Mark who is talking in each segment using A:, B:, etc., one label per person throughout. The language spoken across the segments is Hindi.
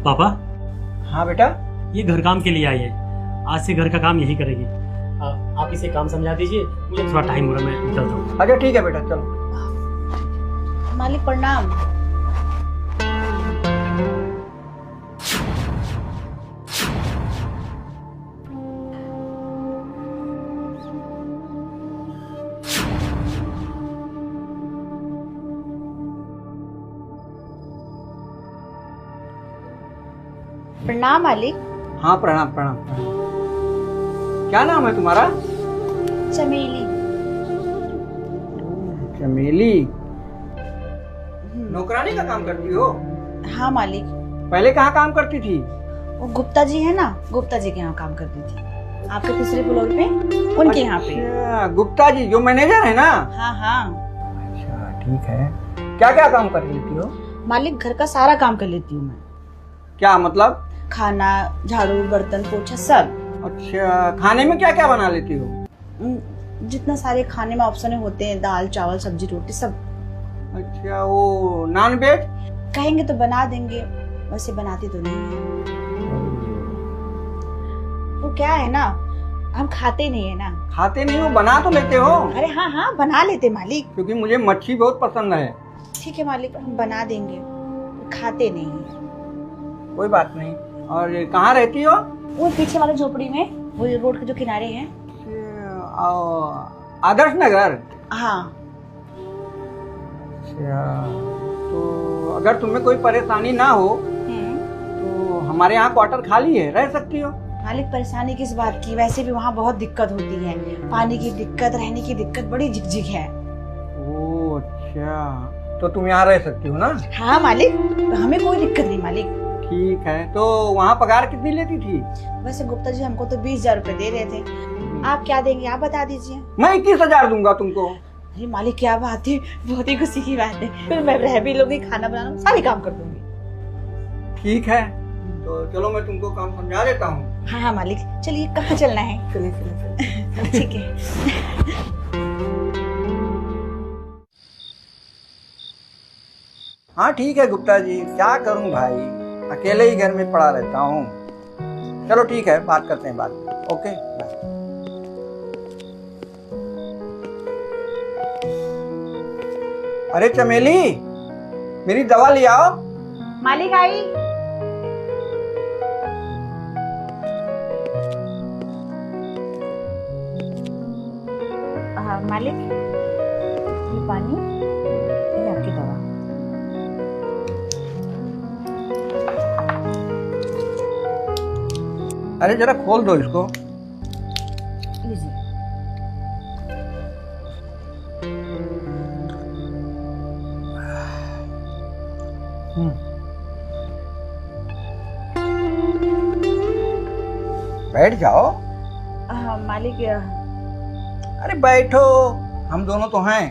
A: पापा,
B: हाँ बेटा।
A: ये घर काम के लिए आई है। आज से घर का काम यही करेगी। आप इसे काम समझा दीजिए, मुझे थोड़ा टाइम हो रहा है, मैं निकलता हूँ।
B: अच्छा ठीक है बेटा, चलो।
C: मालिक प्रणाम। प्रणाम मालिक।
B: हाँ प्रणाम प्रणाम। क्या नाम है तुम्हारा?
C: चमेली।
B: चमेली। नौकरानी का काम करती हो?
C: हाँ मालिक।
B: पहले कहाँ काम करती थी?
C: वो गुप्ता जी है ना, गुप्ता जी के यहाँ काम करती थी, आपके तीसरे फ्लोर पे, उनके यहाँ पे।
B: अच्छा, गुप्ता जी जो मैनेजर है ना?
C: हाँ हाँ।
B: अच्छा ठीक है। क्या क्या काम कर लेती हो?
C: मालिक घर का सारा काम कर लेती हूँ मैं।
B: क्या मतलब?
C: खाना, झाड़ू, बर्तन, पोछा सब।
B: अच्छा, खाने में क्या क्या बना लेती हो?
C: जितना सारे खाने में ऑप्शन होते हैं, दाल चावल सब्जी रोटी सब।
B: अच्छा, वो नॉन वेज?
C: कहेंगे तो बना देंगे, वैसे बनाती तो नहीं है। वो क्या है ना, हम खाते नहीं है ना।
B: खाते नहीं हो, बना तो लेते हो?
C: अरे हाँ हाँ बना लेते मालिक।
B: क्योंकि मुझे मच्छी बहुत पसंद है।
C: ठीक है मालिक, हम बना देंगे, खाते नहीं है।
B: कोई बात नहीं। और कहाँ रहती हो?
C: वो पीछे वाले झोपड़ी में, वो रोड के जो किनारे हैं।
B: आदर्श नगर?
C: हाँ।
B: अच्छा, तो अगर तुम्हें कोई परेशानी ना हो तो हमारे यहाँ क्वार्टर खाली है, रह सकती हो।
C: मालिक परेशानी किस बात की, वैसे भी वहाँ बहुत दिक्कत होती है, पानी की दिक्कत, रहने की दिक्कत, बड़ी झिकझिक है।
B: ओह अच्छा, तो तुम यहाँ रह सकती हो ना?
C: हाँ मालिक, हमें कोई दिक्कत नहीं मालिक।
B: ठीक है। तो वहाँ पगार कितनी लेती थी?
C: वैसे गुप्ता जी हमको तो 20,000 रुपए दे रहे थे। आप क्या देंगे, आप बता दीजिए।
B: मैं 21,000 दूंगा तुमको।
C: अरे मालिक क्या बात है, बहुत ही खुशी की बात है। फिर मैं रह भी लूंगी, खाना बनाना सारे काम कर दूंगी।
B: ठीक है, तो चलो मैं तुमको काम समझा देता हूँ।
C: हाँ हाँ मालिक, चलिए कहाँ चलना है?
B: चलिए चलिए।
C: ठीक है।
B: हाँ ठीक है गुप्ता जी, क्या करूँ भाई, अकेले ही घर में पड़ा रहता हूँ। चलो ठीक है, बात करते हैं बाद में। Okay bye. अरे चमेली, मेरी दवा ले आओ।
C: मालिक आई। मालिक ये पानी, ये आपकी दवा।
B: अरे जरा खोल दो इसको।
C: लीजिए।
B: बैठ जाओ।
C: मालिक
B: अरे बैठो, हम दोनों तो हैं।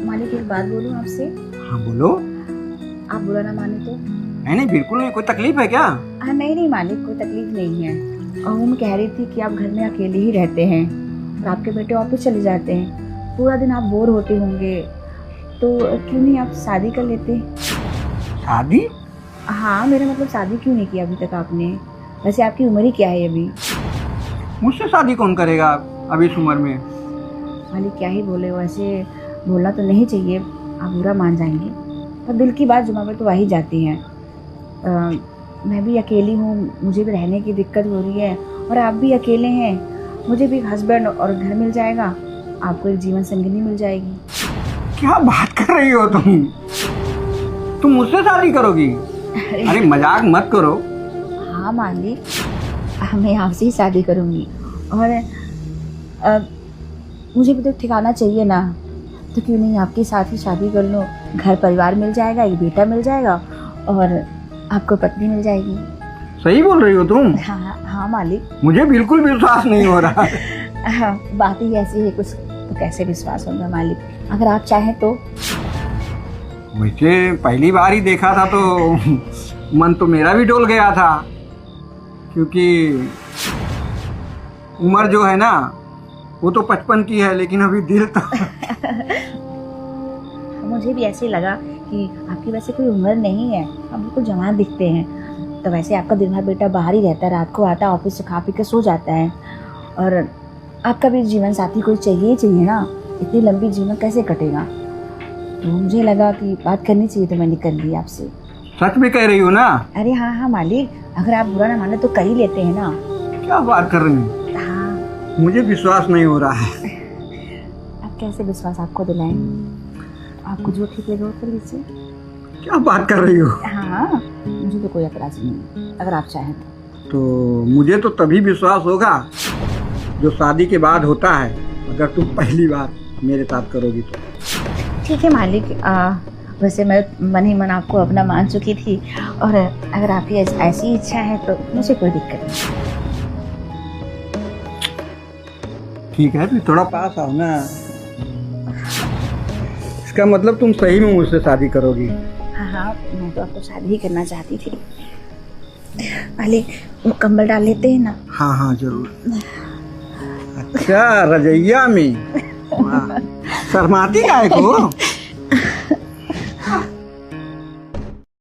C: मालिक एक बात बोलूं आपसे?
B: हाँ बोलो।
C: आप बुरा ना माने तो?
B: नहीं बिल्कुल नहीं। कोई तकलीफ है क्या?
C: नहीं नहीं मालिक, कोई तकलीफ नहीं है। और वो मैं कह रही थी कि आप घर में अकेले ही रहते हैं और आपके बेटे ऑफिस चले जाते हैं, पूरा दिन आप बोर होते होंगे, तो क्यों नहीं आप शादी कर लेते?
B: शादी?
C: हाँ मेरा मतलब शादी क्यों नहीं किया अभी तक आपने? वैसे आपकी उम्र ही क्या है अभी?
B: मुझसे शादी कौन करेगा अभी इस उम्र में?
C: मालिक क्या ही बोले, वैसे बोलना तो नहीं चाहिए, आप बुरा मान जाएंगे, पर दिल की बात जुबान पर तो आ ही जाती है। मैं भी अकेली हूँ, मुझे भी रहने की दिक्कत हो रही है, और आप भी अकेले हैं, मुझे भी हस्बैंड और घर मिल जाएगा, आपको एक जीवन संगिनी मिल जाएगी।
B: क्या बात कर रही हो तुम मुझसे शादी करोगी? अरे मजाक मत करो।
C: हाँ मालिक, मैं आपसे ही शादी करूँगी, और मुझे भी तो ठिकाना चाहिए ना, तो क्यों नहीं आपके साथ ही शादी कर लो, घर परिवार मिल जाएगा, एक बेटा मिल जाएगा और आपको पत्नी मिल जाएगी।
B: सही बोल रही हो तुम?
C: हाँ मालिक।
B: मुझे बिल्कुल विश्वास नहीं हो रहा।
C: बात ही ऐसी है कुछ, तो कैसे विश्वास होगा मालिक, अगर आप चाहें तो।
B: मुझे पहली बार ही देखा था तो मन तो मेरा भी डोल गया था, क्योंकि उम्र जो है ना वो तो 55 की है, लेकिन अभी दिल तो
C: मुझे भी ऐसे ही लगा कि आपकी वैसे कोई उम्र नहीं है, आप बिल्कुल जवान दिखते हैं। तो वैसे आपका दिन भर बेटा बाहर ही रहता है, रात को आता है ऑफिस से खा पी के सो जाता है, और आपका भी जीवन साथी कोई चाहिए ही चाहिए ना, इतनी लंबी जीवन कैसे कटेगा। तो मुझे लगा कि बात करनी चाहिए, तो मैंने कर ली आपसे।
B: सच में कह रही हो ना?
C: अरे हाँ हाँ मालिक, अगर आप बुरा ना माने तो कर ही लेते हैं ना।
B: क्या बात कर रही हो?
C: हाँ,
B: मुझे विश्वास नहीं हो रहा है।
C: आप कैसे विश्वास आपको दिलाएं? आपको जो ठीक लगे वो कर लीजिए।
B: क्या बात कर रही हो?
C: हाँ, मुझे तो कोई एतराज नहीं है, अगर आप चाहें
B: तो मुझे तो तभी विश्वास होगा जो शादी के बाद होता है, अगर तुम पहली बार मेरे साथ करोगी तो।
C: ठीक है मालिक, वैसे मैं मन ही मन आपको अपना मान चुकी थी, और अगर आपकी ऐसी इच्छा है तो मुझे कोई दिक्कत नहीं।
B: ठीक है, फिर थोड़ा पास आओ ना। इसका मतलब तुम सही में मुझसे शादी करोगी?
C: हाँ हाँ, मैं तो आपको शादी ही करना चाहती थी। मालिक, वो कंबल डाल लेते हैं ना?
B: हाँ हाँ जरूर। अच्छा, रजैया में? वाह, शर्माती काहे को?